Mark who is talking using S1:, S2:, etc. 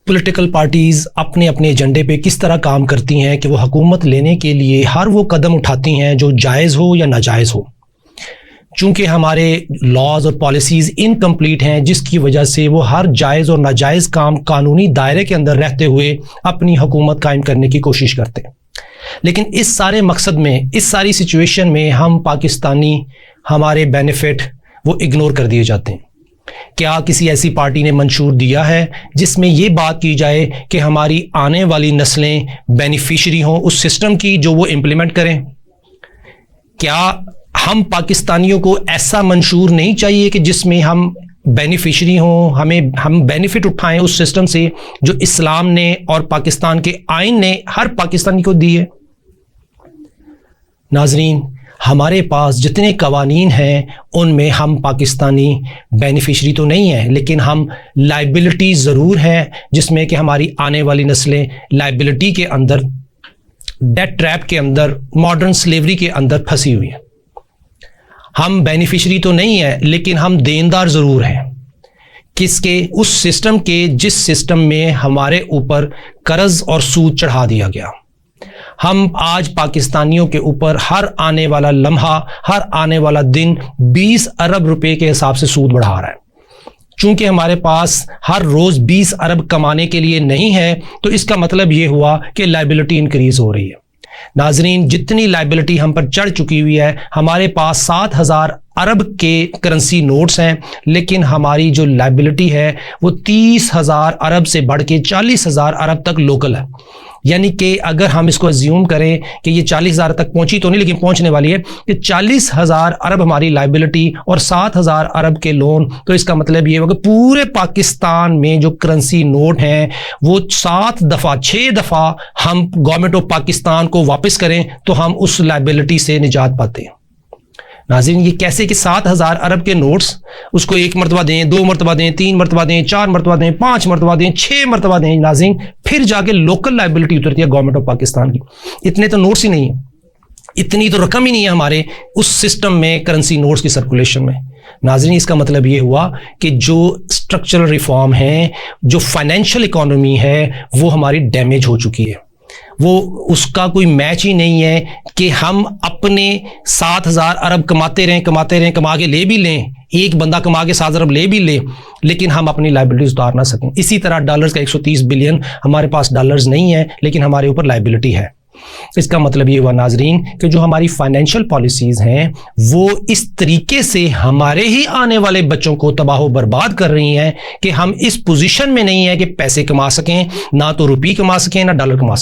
S1: Political parties اپنے اپنے ایجنڈے پہ کس طرح کام کرتی ہیں کہ وہ حکومت لینے کے لیے ہر وہ قدم اٹھاتی ہیں جو جائز ہو یا ناجائز ہو. چونکہ ہمارے لاز اور پالیسیز انکمپلیٹ ہیں، جس کی وجہ سے وہ ہر جائز اور ناجائز کام قانونی دائرے کے اندر رہتے ہوئے اپنی حکومت قائم کرنے کی کوشش کرتے ہیں. لیکن اس سارے مقصد میں، اس ساری سچویشن میں ہم پاکستانی ہمارے بینیفٹ وہ اگنور کر دیے جاتے ہیں. کیا کسی ایسی پارٹی نے منشور دیا ہے جس میں یہ بات کی جائے کہ ہماری آنے والی نسلیں بینیفیشری ہوں اس سسٹم کی جو وہ امپلیمنٹ کریں؟ کیا ہم پاکستانیوں کو ایسا منشور نہیں چاہیے کہ جس میں ہم بینیفیشری ہوں، ہم بینیفٹ اٹھائیں اس سسٹم سے جو اسلام نے اور پاکستان کے آئین نے ہر پاکستانی کو دی ہے؟ ناظرین، ہمارے پاس جتنے قوانین ہیں ان میں ہم پاکستانی بینیفیشری تو نہیں ہیں، لیکن ہم لائبلٹی ضرور ہیں، جس میں کہ ہماری آنے والی نسلیں لائبلٹی کے اندر، ڈیٹ ٹریپ کے اندر، ماڈرن سلیوری کے اندر پھنسی ہوئی ہیں. ہم بینیفیشری تو نہیں ہیں لیکن ہم دیندار ضرور ہیں. کس کے؟ اس سسٹم کے جس سسٹم میں ہمارے اوپر قرض اور سود چڑھا دیا گیا. ہم آج پاکستانیوں کے اوپر ہر آنے والا لمحہ، ہر آنے والا دن 20 ارب روپے کے حساب سے سود بڑھا رہا ہے. چونکہ ہمارے پاس ہر روز 20 ارب کمانے کے لیے نہیں ہے تو اس کا مطلب یہ ہوا کہ لائبلٹی انکریز ہو رہی ہے. ناظرین، جتنی لائبلٹی ہم پر چڑھ چکی ہوئی ہے، ہمارے پاس 7,000 ارب کے کرنسی نوٹس ہیں، لیکن ہماری جو لائبلٹی ہے وہ 30,000 ارب سے بڑھ کے 40,000 ارب تک لوکل ہے. یعنی کہ اگر ہم اس کو ازیوم کریں کہ یہ 40,000 تک پہنچی تو نہیں لیکن پہنچنے والی ہے، کہ 40,000 ارب ہماری لائبلٹی اور 7,000 ارب کے لون، تو اس کا مطلب یہ ہوگا کہ پورے پاکستان میں جو کرنسی نوٹ ہیں وہ 6 دفعہ ہم گورنمنٹ آف پاکستان کو واپس کریں تو ہم اس لائبلٹی سے نجات پاتے ہیں. ناظرین، یہ کیسے کہ 7,000 ارب کے نوٹس اس کو 1 مرتبہ دیں، 2 مرتبہ دیں، 3 مرتبہ دیں، 4 مرتبہ دیں، 5 مرتبہ دیں، 6 مرتبہ دیں، ناظرین پھر جا کے لوکل لائبلٹی اترتی ہے گورنمنٹ آف پاکستان کی. اتنے تو نوٹس ہی نہیں ہیں، اتنی تو رقم ہی نہیں ہے ہمارے اس سسٹم میں، کرنسی نوٹس کی سرکولیشن میں. ناظرین، اس کا مطلب یہ ہوا کہ جو اسٹرکچرل ریفارم ہیں، جو فائنینشیل اکانومی ہے، وہ ہماری ڈیمیج ہو چکی ہے. وہ اس کا کوئی میچ ہی نہیں ہے کہ ہم اپنے 7,000 ارب کماتے رہیں، کما کے لے بھی لیں، ایک بندہ کما کے 7 ارب لے بھی لے، لیکن ہم اپنی لائبلٹیز اتار نہ سکیں. اسی طرح ڈالرز کا 130 بلین ہمارے پاس ڈالرز نہیں ہے لیکن ہمارے اوپر لائبلٹی ہے. اس کا مطلب یہ ہوا ناظرین کہ جو ہماری فائنینشیل پالیسیز ہیں وہ اس طریقے سے ہمارے ہی آنے والے بچوں کو تباہ و برباد کر رہی ہیں کہ ہم اس پوزیشن میں نہیں ہیں کہ پیسے کما سکیں، نہ تو روپی کما سکیں نہ ڈالر کما سکیں.